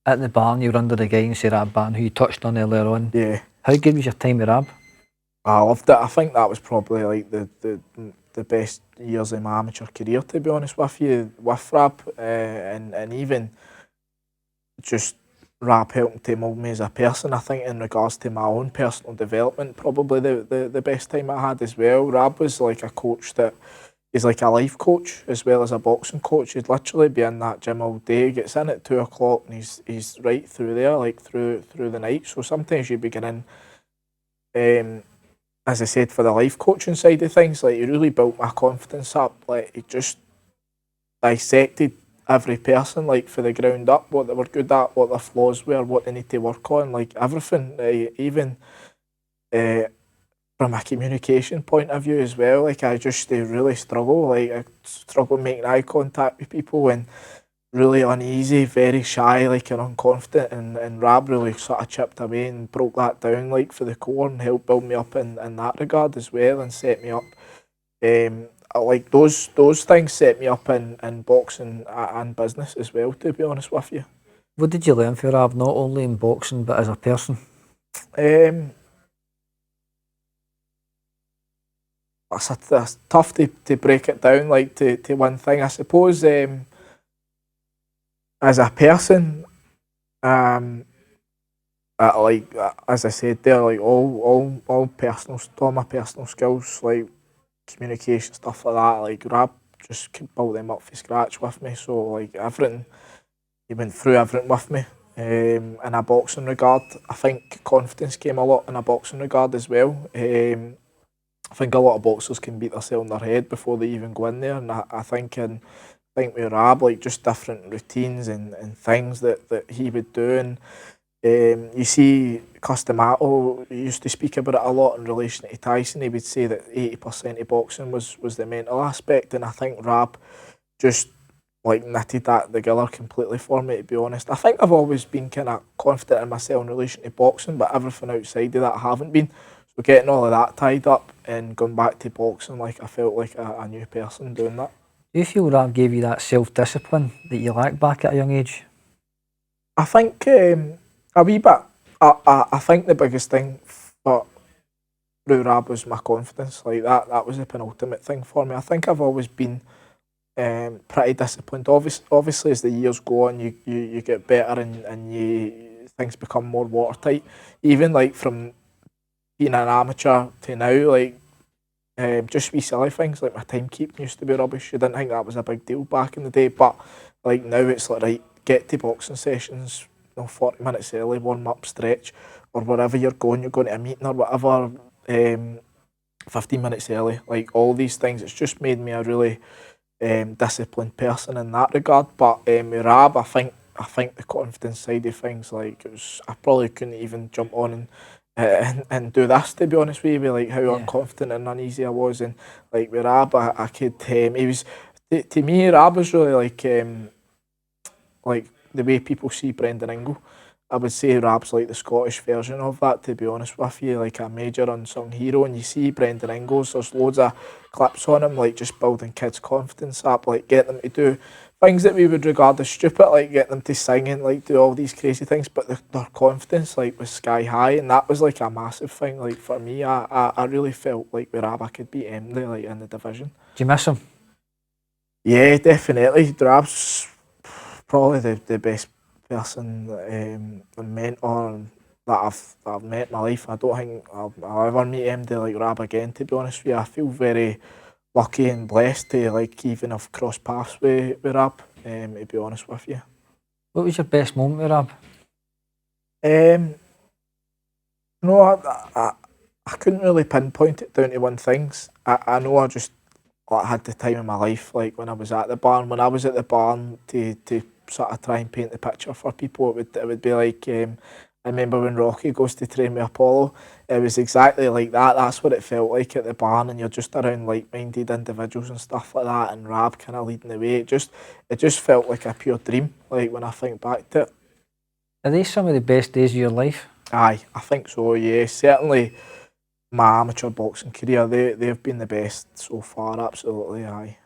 At the barn, you were under the guidance of Rab Bannan, who you touched on earlier on. Yeah. How good was your time with Rab? I loved it. I think that was probably like the best years of my amateur career, to be honest with you, with Rab, and even just Rab helping to mould me as a person. I think in regards to my own personal development, probably the best time I had as well. Rab was like a coach that he's like a life coach as well as a boxing coach. He'd literally be in that gym all day. He gets in at 2 o'clock and he's right through there, like through the night. So sometimes you'd be getting in, as I said, for the life coaching side of things, like he really built my confidence up. Like he just dissected every person, like for the ground up, what they were good at, what their flaws were, what they need to work on, like everything. Even from a communication point of view as well, like I just really struggle. Like I struggle making eye contact with people and really uneasy, very shy, like and unconfident. And Rab really sort of chipped away and broke that down, like for the core, and helped build me up in that regard as well, and set me up. Like those things set me up in boxing and business as well, to be honest with you. What did you learn from Rab, not only in boxing but as a person? It's tough to break it down like to one thing. I suppose as a person, like as I said there, like all my personal skills, like communication, stuff like that, like Rab just could build them up from scratch with me. So like everything, he went through everything with me. In a boxing regard, I think confidence came a lot in a boxing regard as well. I think a lot of boxers can beat themselves in their head before they even go in there, and I think with Rab, like just different routines and things that he would do. And you see Customato used to speak about it a lot in relation to Tyson. He would say that 80% of boxing was the mental aspect, and I think Rab just like knitted that together completely for me, to be honest. I think I've always been kind of confident in myself in relation to boxing, but everything outside of that I haven't been. So getting all of that tied up and going back to boxing, like I felt like a new person doing that. Do you feel Rab gave you that self-discipline that you lacked back at a young age? I think a wee bit. I think the biggest thing for Rab was my confidence. Like that was the penultimate thing for me. I think I've always been pretty disciplined. Obviously, as the years go on, you get better and things become more watertight. Even like from being an amateur to now, like just wee silly things like my timekeeping used to be rubbish. You didn't think that was a big deal back in the day, but like now it's like, right, get to boxing sessions, 40 minutes early, warm up, stretch, or wherever you're going to a meeting or whatever, 15 minutes early. Like all these things, it's just made me a really disciplined person in that regard. But with Rab, I think the confidence side of things, like I probably couldn't even jump on and do this, to be honest with you, like how unconfident and uneasy I was. And like with Rab, I could he was to me, Rab was really like the way people see Brendan Ingle. I would say Rab's like the Scottish version of that, to be honest with you, like a major unsung hero. And you see Brendan Ingles, there's loads of clips on him, like just building kids' confidence up, like getting them to do things that we would regard as stupid, like getting them to sing and like do all these crazy things, but their confidence like was sky high, and that was like a massive thing. Like for me, I really felt like with Rab I could beat Emily like in the division. Do you miss him? Yeah, definitely. Rab's probably the best person and mentor that I've met in my life. I don't think I'll ever meet MD like Rab again, to be honest with you. I feel very lucky and blessed to like even have crossed paths with Rab, to be honest with you. What was your best moment with Rab? No, I couldn't really pinpoint it down to one thing. I know I had the time of my life, like when I was at the barn. When I was at the barn to sort of try and paint the picture for people, it would be like I remember when Rocky goes to train with Apollo. It was exactly like that. That's what it felt like at the barn, and you're just around like-minded individuals and stuff like that, and Rab kind of leading the way. It just felt like a pure dream. Like when I think back to it. Are these some of the best days of your life? Aye, I think so. Yeah, certainly. My amateur boxing career, they've been the best so far. Absolutely, aye.